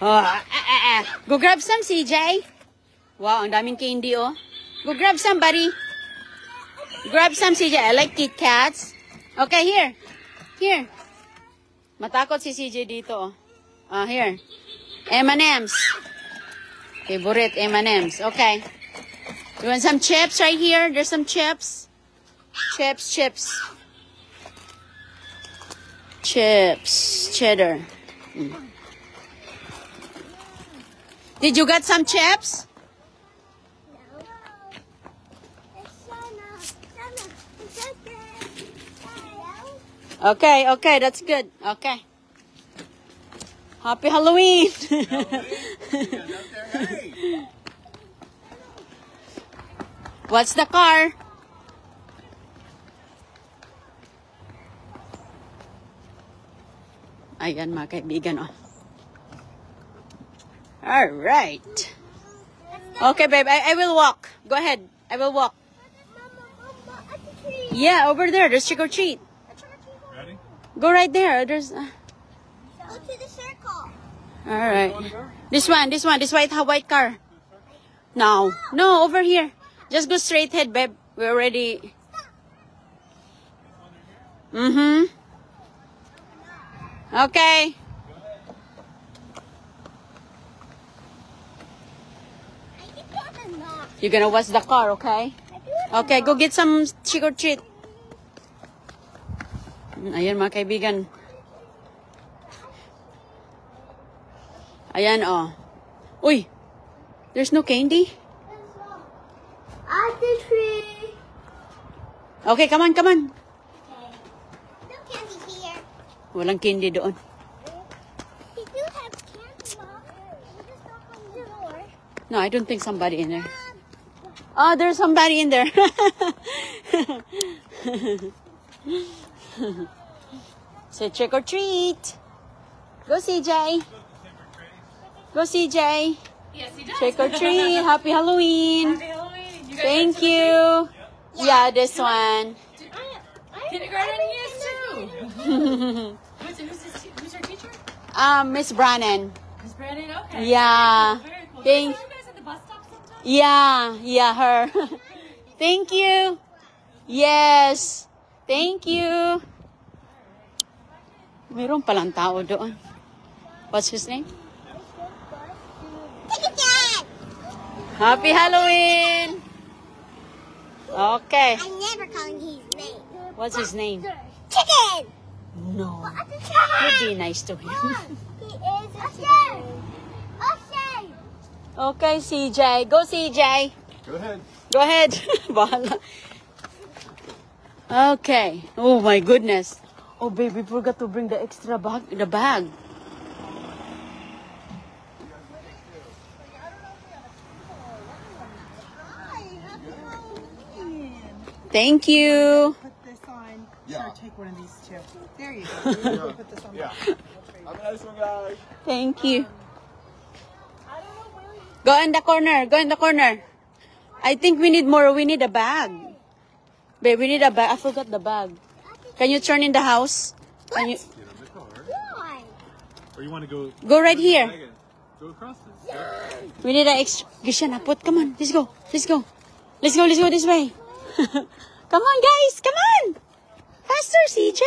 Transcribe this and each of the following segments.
Go grab some, CJ. Wow, ang daming candy, oh. Go grab some, buddy. Grab some, CJ. I like Kit Kats. Okay, here. Here. Matakot si CJ dito, oh. Here. M&M's. Favorite M&M's. Okay. You want some chips right here? There's some chips. Chips. Cheddar. Did you get some chips? Okay, that's good. Okay. Happy Halloween. What's the car? Ayan mga kaibigan, oh. Alright. Okay, babe, I will walk. Go ahead. I will walk. Yeah, over there. There's trick or treat. Ready? Go right there. There's... Go to the circle. Alright. This white car. No, over here. Just go straight ahead, babe. We're already... Okay. You're gonna watch the car, okay? Okay, go get some trick or treat. Ayan mga kaibigan. Ayan, oh. Uy! There's no candy? At the tree. Okay, come on. Okay. No candy here. Walang candy doon. We do have candy, Mom. We just knock on the door. No, I don't think somebody in there. Oh, there's somebody in there. Say trick or treat. Go, CJ. Go, CJ. Yes, he does. Trick or treat. Happy Halloween. Happy Halloween. You guys Thank you. Yeah, this one. Kindergarten is too. Who's our teacher? Miss Brannon. Miss Brandon. Okay. Yeah. Very cool. Thank. You guys at the bus stop sometimes? Yeah, her. Thank you. Yes. Thank you. Mayroon palang tao doon. What's his name? Happy Halloween. Okay. I'm never calling his name. What's his name? Chicken. No. Chicken. Be nice to him. He is a chicken. Usher. Okay, CJ. Go, CJ. Go ahead. Go ahead. Bahala. Okay. Oh my goodness. Oh, baby, forgot to bring the extra bag. The bag. Thank you. Put this on. Yeah. Sure, take one of these two. There you go. Put this on. Yeah. Have a nice one, guys. Thank you. Go in the corner. Go in the corner. I think we need more. We need a bag. Babe, we need a bag. I forgot the bag. Can you turn in the house? Can you Get in the car. Why? Or you want to go? go right here? Go across this. We need an extra. Gishana, put. Come on. Let's go. Let's go. Let's go. Let's go this way. Come on, guys. Come on. Faster, CJ.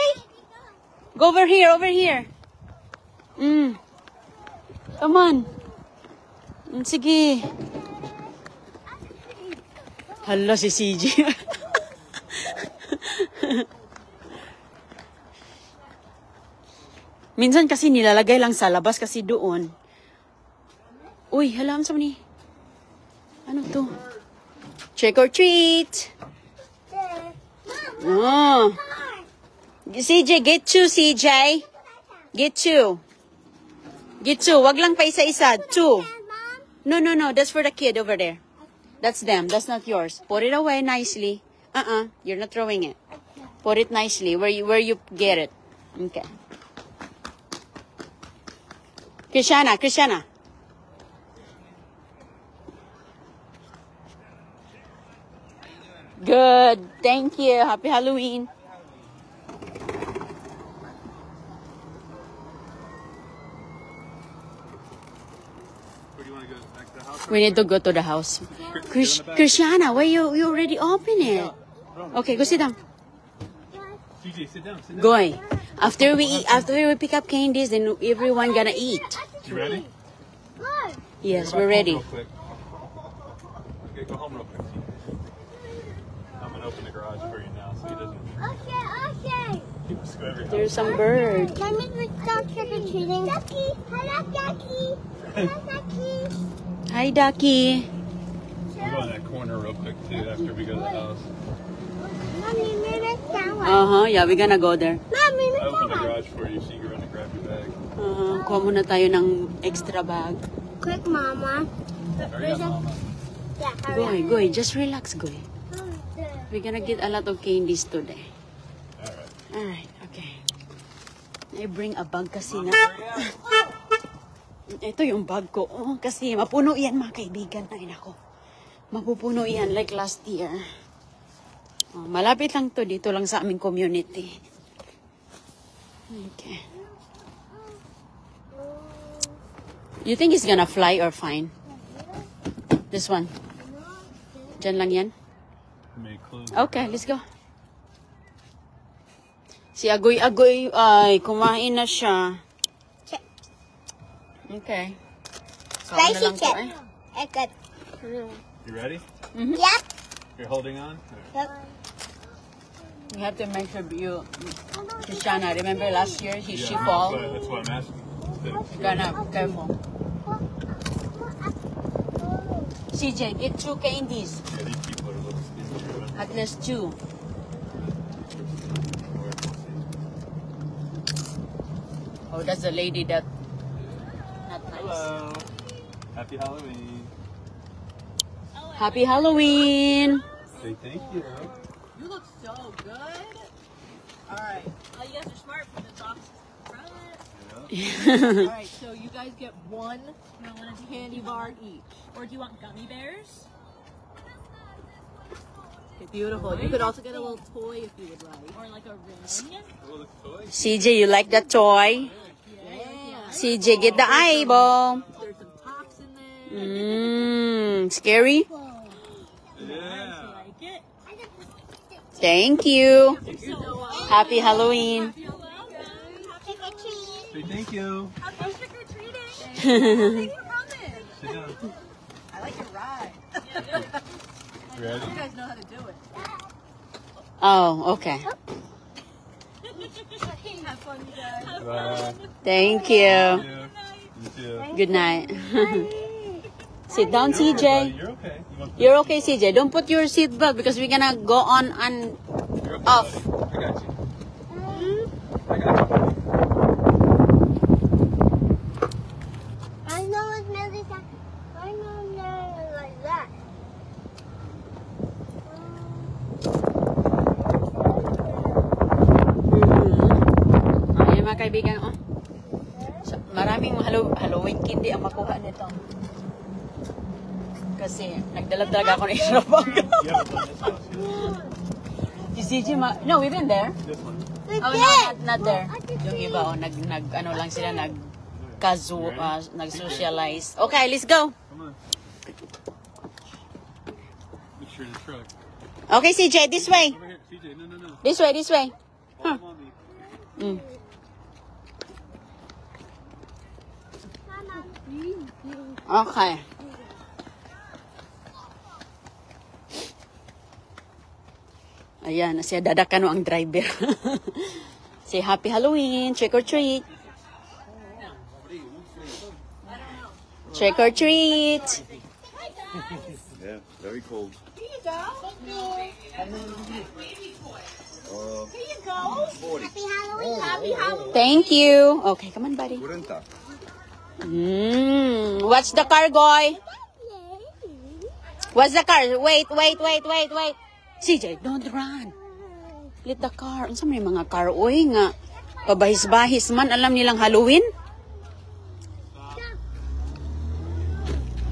Go over here. Over here. Come on. Sige. Hala si CJ. Minsan kasi nilalagay lang sa labas kasi doon. Uy, hala, sa ni. Ano to? Trick or treat. Oh. CJ, get two, CJ. Get two. Get two. Wag lang pa isa-isa. Two. No. That's for the kid over there. That's them. That's not yours. Put it away nicely. You're not throwing it. Put it nicely where you get it. Okay. Krishana. Good. Thank you. Happy Halloween. do you want to go back to the house? We need to go to the house. Christiana, why you already open it? Okay, go sit down. CJ, sit down. Sit down. Goy. After we pick up candies, then everyone gonna eat. You ready? Good. Yes, Go we're back home ready. real quick. Okay, go home real quick. I'm gonna open the garage for you now, so he doesn't. Okay. Keep us go every house. There's some birds. Can we start trick-or-treating? Ducky. Hello, Ducky. Hello, Ducky. Hi, Ducky. We'll go in that corner real quick too after we go to the house. Mommy, move it down. Yeah, we're gonna go there. Mommy, I opened move the it down. garage for you, so you can run and grab your bag. Kuha muna tayo ng extra bag. Quick, Mama. Hurry up, Mama. Yeah, hurry up. Goy, just relax, Goy. We're gonna get a lot of candies today. Alright. Alright, okay. I bring a bag kasi na. Ito yung bag ko. Oh, kasi mapuno yan mga kaibigan. Ay nako. Mapupuno yan like last year. Oh, malapit lang to. Dito lang sa aming community. Okay. You think it's gonna fly or fine? This one. Diyan lang yan? May close. Okay, let's go. Si Agoy-Agoy, ay, kumain na siya. Okay. So, ano Spicy lang to, chip. eh? Good. You ready? Yep. You're holding on? Yep. You have to make sure you, Christiana, remember last year, she fall? That's what I'm asking. You gotta be careful. CJ, get 2 candies. Yeah, these people are a little stingy. At least 2. Oh, that's the lady that... Not nice. Hello. Happy Halloween. Happy Halloween! Say thank you. You look so good. All right. Oh, you guys are smart for the box front. All right. So you guys get one You don't want to do candy bar each. Or do you want gummy bears? Okay, beautiful. You could also get a little toy if you would like. Or like a ring? Oh, look, toy. CJ, you like that toy? Yeah. CJ, get the eyeball. There's some tops in there. Scary? Yeah. Like it? Thank you. Happy Halloween. Trick or treat. Say thank you. Happy trick-or-treating! Sit down. I like your ride. Ready? You guys know how to do it. Oh, okay. Have fun, you guys. Bye. Thank you. You too. Good night. Sit down, You're okay, buddy. CJ. You're okay. You want to You're okay, CJ. Don't put your seat belt because we're gonna go on and You're okay, off. buddy. I got you. I got you. I know it's really that. I know it's like that. Ayan mga kaibigan, oh. So, maraming Halloween candy ang makuha nito. Kasi nagdala talaga ako ng isang bag. You haven't done this house yet. Si CJ, no, we've been there. This one. Oh, no, not there. Yung iba, oh, ano lang sila, nag-socialize. Okay, let's go. Come on. Make sure the truck. Okay, CJ, this way. Over here. CJ, no. This way, this way. Hold on me. Okay. Ayan, siya dadakano ang driver. Say happy Halloween, trick or treat. Trick or treat. Yeah, very cold. Here you go. Here you go. 40. Happy Halloween. Happy Halloween. Thank you. Okay, come on, buddy. 40. What's the car, Goy? Yay. What's the car? Wait. CJ, don't run. Let the car. Ano sa may mga car? Uy nga. Pabahis-bahis man. Alam nilang Halloween?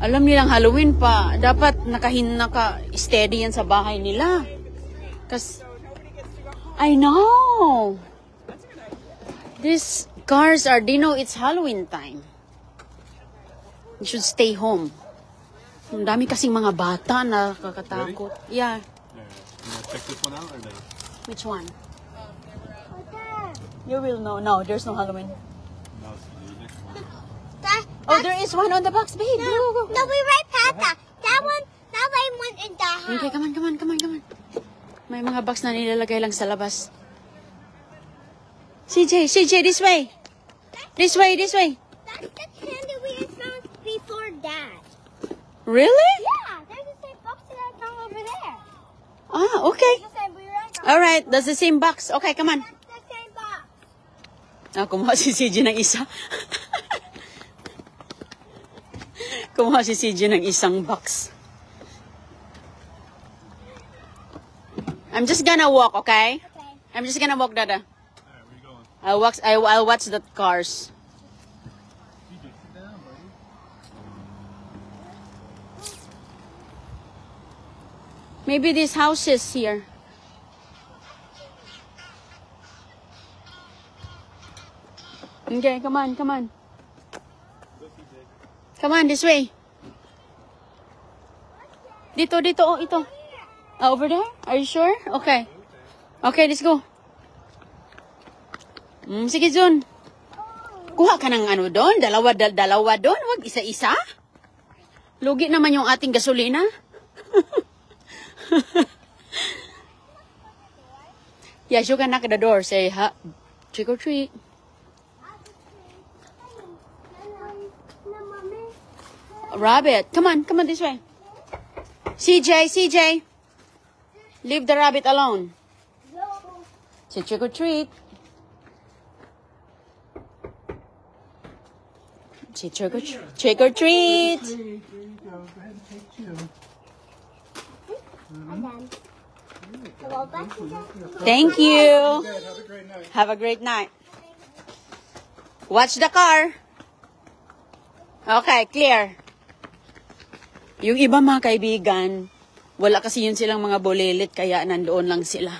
Alam nilang Halloween pa. Dapat naka-steady yan sa bahay nila. Kasi, I know. These cars are, they know it's Halloween time. You should stay home. Ang dami kasing mga bata na kakatakot. Yeah. Yeah. You want to check this one out or no? Which one? Okay. You will know. No, there's no Halloween. No, it's the next one. Oh, there is one on the box, babe. Go, go, go. No, we right past that. That one in the house. Okay, come on. May mga box na nilalagay lang sa labas. CJ, this way. This way. That's the candy we found before that. Really? Yeah, there's the same box that I found over there. Ah, okay. There's the same, we right All right, that's the same box. Okay, come on. That's the same box. Ah, kumuha si CJ ng isa. Kumuha si CJ ng isang box. I'm just gonna walk, okay? Okay. I'm just gonna walk, Dada. Alright, where you going? I'll watch the cars. TJ, sit down, buddy. Maybe this house is here. Okay, come on. Go, TJ. Come on, this way. Dito, oh, ito. Over there? Are you sure? Okay. Okay, let's go. Sige, Jun. Kuha ka ng ano doon? Dalawa doon? Wag isa-isa? Lugi naman yung ating gasolina. Yes, you can knock the door. Say, trick or treat. Rabbit. Come on this way. CJ. Leave the rabbit alone. Say trick or treat. Say trick or treat. Trick or treat. Here you go. Go ahead and take two. Again. Go back again. Thank you. Good. Have a great night. Have a great night. Watch the car. Okay, clear. Yung iba mga kaibigan, wala kasi yun silang mga bolelit, kaya nandoon lang sila.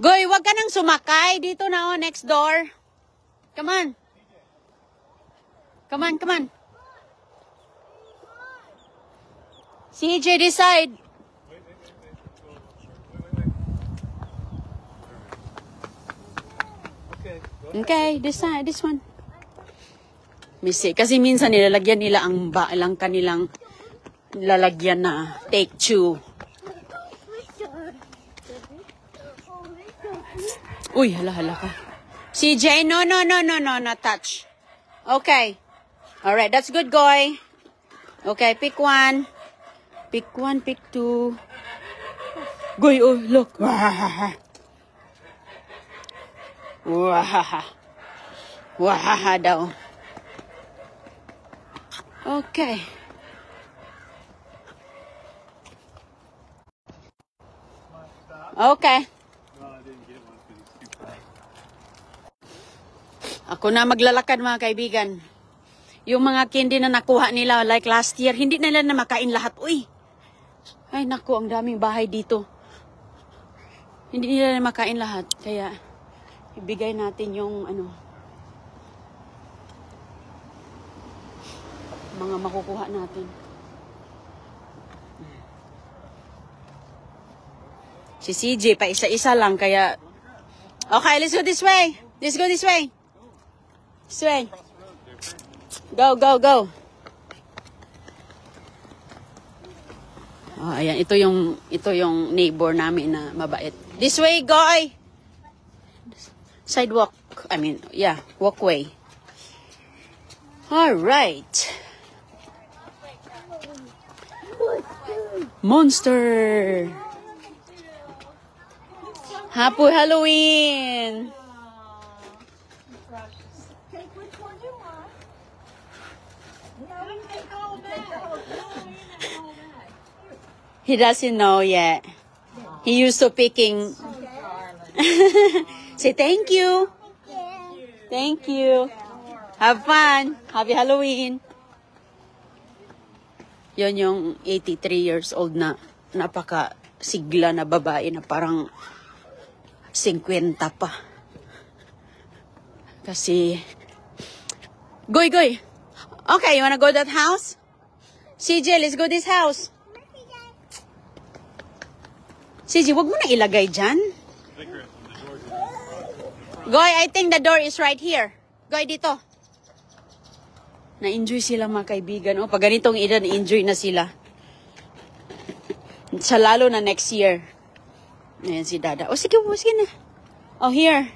Goy, wag ka nang sumakay. Dito na, next door. Come on. CJ, decide. Okay. Okay, decide. This one. Misi, kasi minsan nilalagyan nila ang lang kanilang lalagyan na take two. Uy, hala ka. CJ, no, not touch. Okay. Alright, that's good, Goy. Okay, pick one. Pick two. Goy, oh, look. Wahaha daw. Okay. Okay. No, I didn't get one because it's too fast. Ako na maglalakad mga kaibigan. Yung mga candy na nakuha nila like last year, hindi nila na makain lahat. Uy! Ay naku, ang daming bahay dito. Hindi nila na makain lahat. Kaya ibigay natin yung mga makukuha natin. Si CJ pa isa-isa lang kaya. Okay, let's go this way. Let's go this way. This way. Go. Oh, ayan, ito yung neighbor namin na mabait. This way, Goy. Sidewalk. Walkway. All right. Monster. Happy Halloween. Take which one you want. No, you take all that. He doesn't know yet. He used to picking. Say thank you. Thank you. Have fun. Happy Halloween. Yon yung 83 years old na napaka-sigla na babae na parang 50 pa. Kasi, Goy, Okay, you wanna go to that house? CJ, let's go this house. CJ, wag mo na ilagay dyan. Goy, I think the door is right here. Goy, dito. Na-enjoy sila mga kaibigan. Oh, pag ganitong edad, na-enjoy na sila. Sa lalo na next year. Ayan si Dada. Oh, sige na. Oh, here.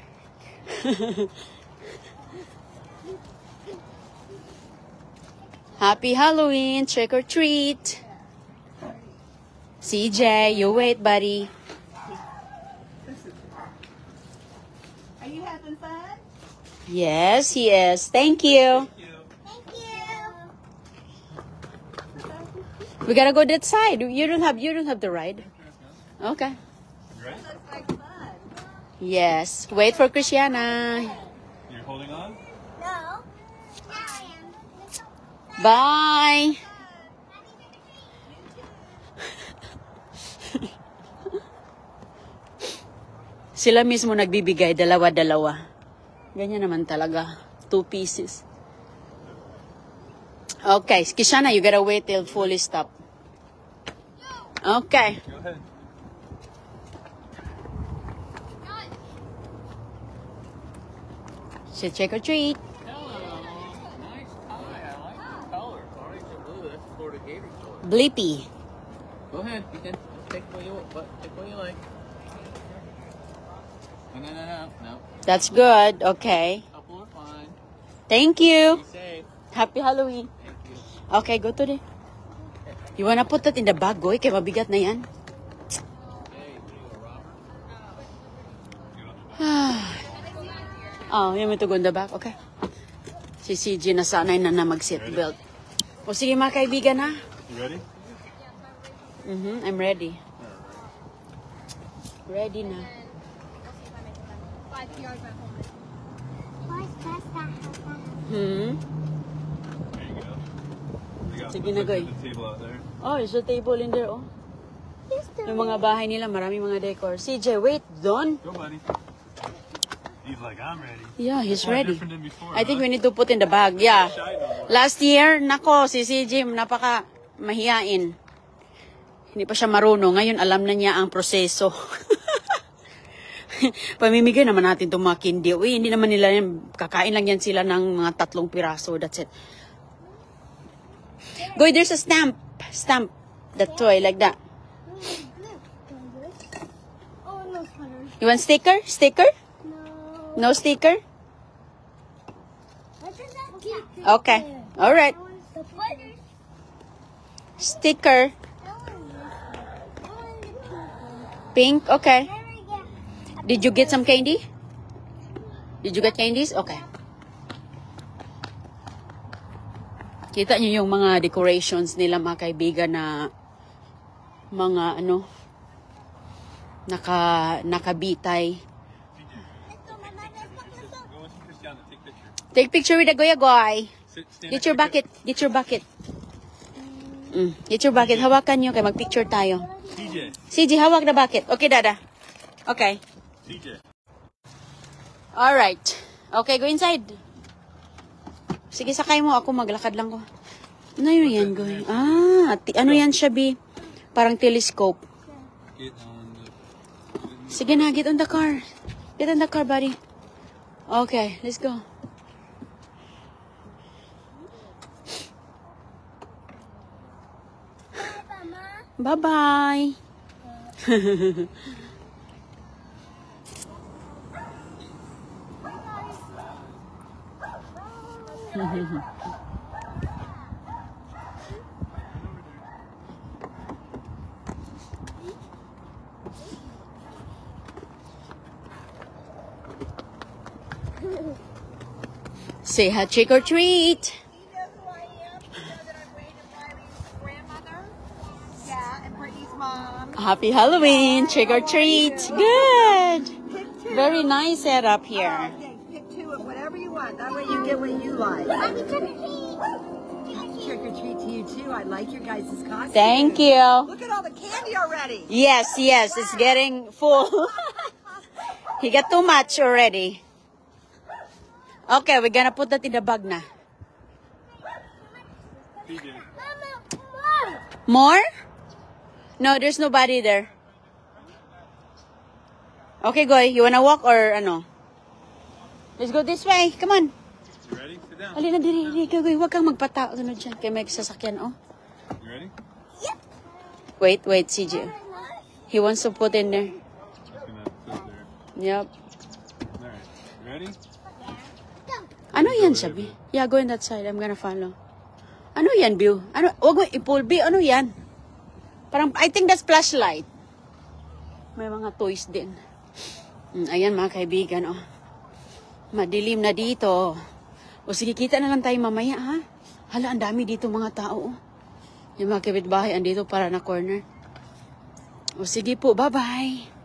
Happy Halloween. Trick or treat. CJ, you wait, buddy. Are you having fun? Yes, he is. Thank you. Thank you. We gotta go that side. You don't have the ride. Okay. Ready? Looks like fun. Yes. Wait for Christiana. You're holding on? No. I am. Bye. Sila mismo nagbibigay, dalawa-dalawa. Ganyan naman talaga. 2 pieces. Okay, Kishana, you gotta wait till fully stop. Okay. Go ahead. So trick or treat. Hello. Nice tie. I like the color. Orange and blue. That's Florida Gator color. Blippi. Go ahead. You can take what you like. No. That's good. Okay. Couple are fine. Thank you. Be safe. Happy Halloween. Thank you. Okay, go to the... You wanna put that in the bag, Goy? Kaya mabigat na yan. Hey, what are you, a robber? Oh, you want me to go in the back? Okay. Si CJ nasanay na mag-seatbelt. O sige mga kaibigan ha. You ready? I'm ready. Ready na. What's that? Hmm? There you go. You got Sige na, Goy. the table out there. Oh, there's a table in there, oh. Yung mga bahay nila, maraming mga decor. CJ, wait, Don. Go, buddy. He's like, I'm ready. Yeah, he's It's ready. different than before, I think huh? we need to put in the bag. Yeah. Shy no more. Last year, nako, si CJ, napaka mahiyain. Hindi pa siya marunong. Ngayon, alam na niya ang proseso. Pamimigay naman natin itong mga candy. Uy, hindi naman nila yan. Kakain lang yan sila ng mga 3 piraso. That's it. Goy, there's a stamp. Stamp. The toy, like that. Oh, no colors. You want sticker? Sticker? No. No sticker? What is that? Okay. All right. The colors. Sticker. Pink? Okay. Did you get some candy? Did you get candies? Okay. Kita niyo yung mga decorations nila mga kaibigan na mga ano nakabitay. Go with Christiana. Take picture. Take picture with the Goya Goy. Stand Get next your to bucket. Get your bucket. Get your bucket. Hawakan niyo kay mag-picture tayo. TJ. CJ, hawak na bucket. Okay, Dada. Okay. TJ. All right. Okay, go inside. Sige, sakay mo. Ako maglakad lang ko. Ano yun yan, Goy? Ano yan siya, B? Parang telescope. Get on the... Sige na, get on the car. Get on the car, buddy. Okay, let's go. Bye-bye. Say hi, trick or treat. You know who I am? You know that I'm Wayne and Riley's grandmother? Yeah, and Brittany's mom. Happy Halloween, trick or treat. Good. Pick 2. Very nice setup here. Okay, pick 2 of whatever you want. That way you get what you like. Trick or treat to you too. I like your guys' costumes. Thank you. Look at all the candy already. Yes, it's getting full. He got too much already. Okay, we're gonna put that in the bag na. PJ. Mama, more. More? No, there's nobody there. Okay, Goy, you wanna walk or ano? Let's go this way. Come on. You ready? Sit down. Alin na, diri. Goy, huwag kang magpatao. Ano dyan? Kaya may sasakyan, oh. You ready? Wait, CJ. He wants to put in there. Just gonna sit there. Yep. Alright. You ready? Ano yan, Sabi? Yeah, go in that side. I'm gonna follow. Ano yan, Bill? Ano? Huwag mo ipulbi. Ano yan? Parang, I think that's flashlight. May mga toys din. Ayan, mga kaibigan, oh. Madilim na dito. O sige, kita na lang tayo mamaya, ha? Hala, ang dami dito mga tao, oh. Yung mga kapitbahay andito para na corner. O sige po, bye-bye.